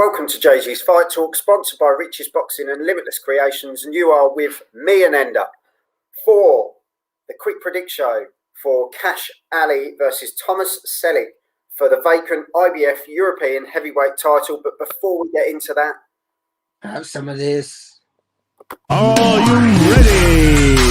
Welcome to JG's Fight Talk, sponsored by Rich's Boxing and Limitless Creations, and you are with me and Ender for the quick predict show for Kash Ali versus Tomas Salek for the vacant IBF European Heavyweight Title. But before we get into that, have some of this. Are you ready?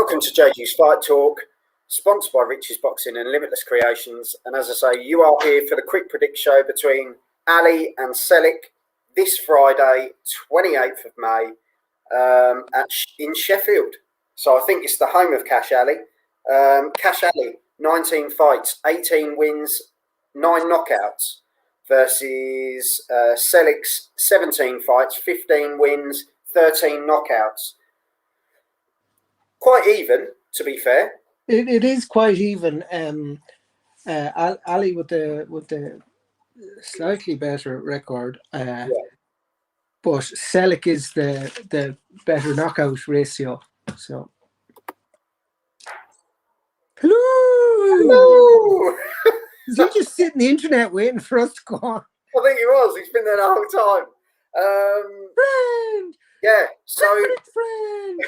welcome to JG's Fight Talk, sponsored by Rich's Boxing and Limitless Creations. And as I say, you are here for the quick predict show between Ali and Salek this Friday, 28th of May, in Sheffield. So I think it's the home of Kash Ali. Kash Ali, 19 fights, 18 wins, 9 knockouts, versus Salek's 17 fights, 15 wins, 13 knockouts. Quite even, to be fair. It is quite even. Ali with the slightly better record, but Salek is the better knockout ratio. So, hello. Is he just sitting on the internet waiting for us to go on? I think he was. He's been there the whole time. Friend. Yeah. So. Friend.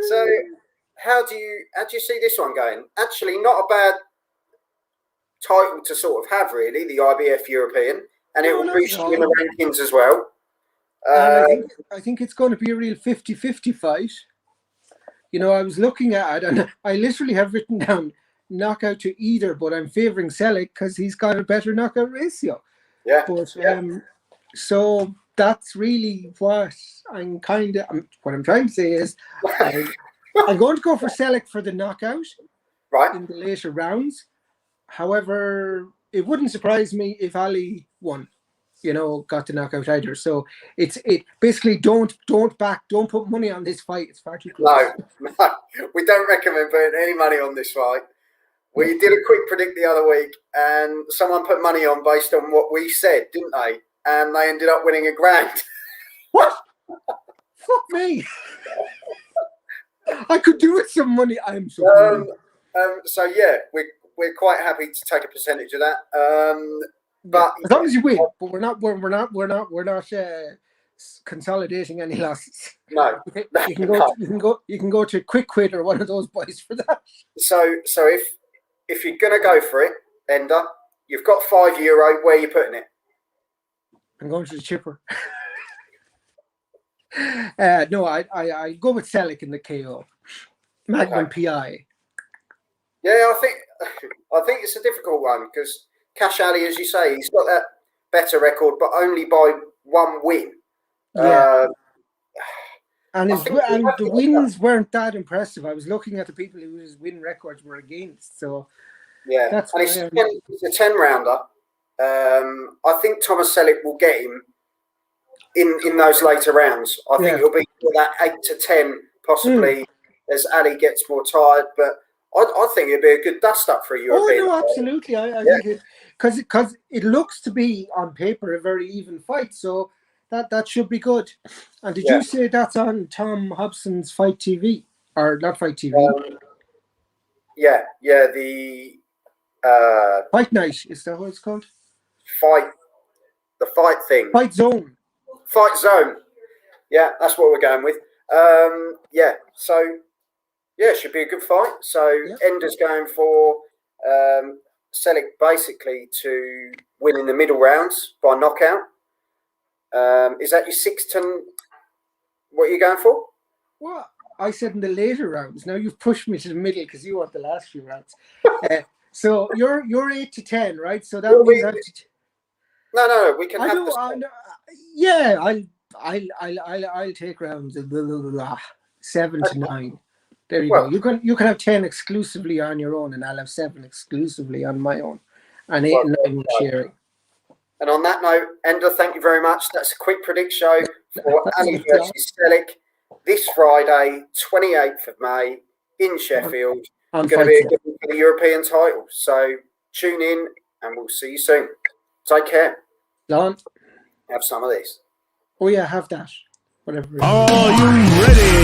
So, how do you see this one going? Actually, not a bad title to sort of have, really, the IBF European, and it will boost you in the rankings as well. I think it's going to be a real 50-50 fight. You know, I was looking at it, and I literally have written down knockout to either, but I'm favouring Salek because he's got a better knockout ratio. Yeah. But so that's really what I'm trying to say is I'm going to go for Salek for the knockout in the later rounds. However, it wouldn't surprise me if Ali won, got the knockout either. So it basically don't put money on this fight. It's far too close. No, we don't recommend putting any money on this fight. We did a quick predict the other week, and someone put money on based on what we said, didn't they? And they ended up winning $1,000. What? Fuck me. I could do with some money. I'm so so yeah, we're quite happy to take a percentage of that. But as long as you win, but we're not consolidating any losses. No. You can go to Quick Quit or one of those boys for that. So if you're gonna go for it, Ender, you've got €5. Where are you putting it? I'm going to the chipper. No, I go with Salek in the KO. Magnum PI. Yeah, I think it's a difficult one because Kash Ali, as you say, he's got that better record, but only by 1 win. Yeah. And the wins weren't that impressive. I was looking at the people whose win records were against. So yeah, that's it's a 10-rounder. I think Tomas Salek will get him in those later rounds. I think it'll be that 8 to 10 possibly as Ali gets more tired. But I think it'd be a good dust up for a European. Oh no, absolutely. I think it because it looks to be on paper a very even fight. So that should be good. And did you say that's on Tom Hobson's Fight TV or not Fight TV? The Fight Night, is that what it's called? The fight thing. Fight Zone. Fight Zone. Yeah, that's what we're going with. So it should be a good fight. So Ender's going for Salek basically to win in the middle rounds by knockout. Is that your 6-10? What are you going for? Well, I said in the later rounds. Now you've pushed me to the middle because you want the last few rounds. So you're 8 to 10, right? So that means no, we can have I'll take rounds 7 to 9. There you go. You can have 10 exclusively on your own, and I'll have 7 exclusively on my own, and 8 and 9 sharing. And on that note, Ender, thank you very much. That's a quick predict show for Ali versus Salek this Friday, 28th of May in Sheffield. It's going to be a good one for the European title. So tune in, and we'll see you soon. Take care. Don, have some of this. Oh yeah, have that. Whatever. Are you ready?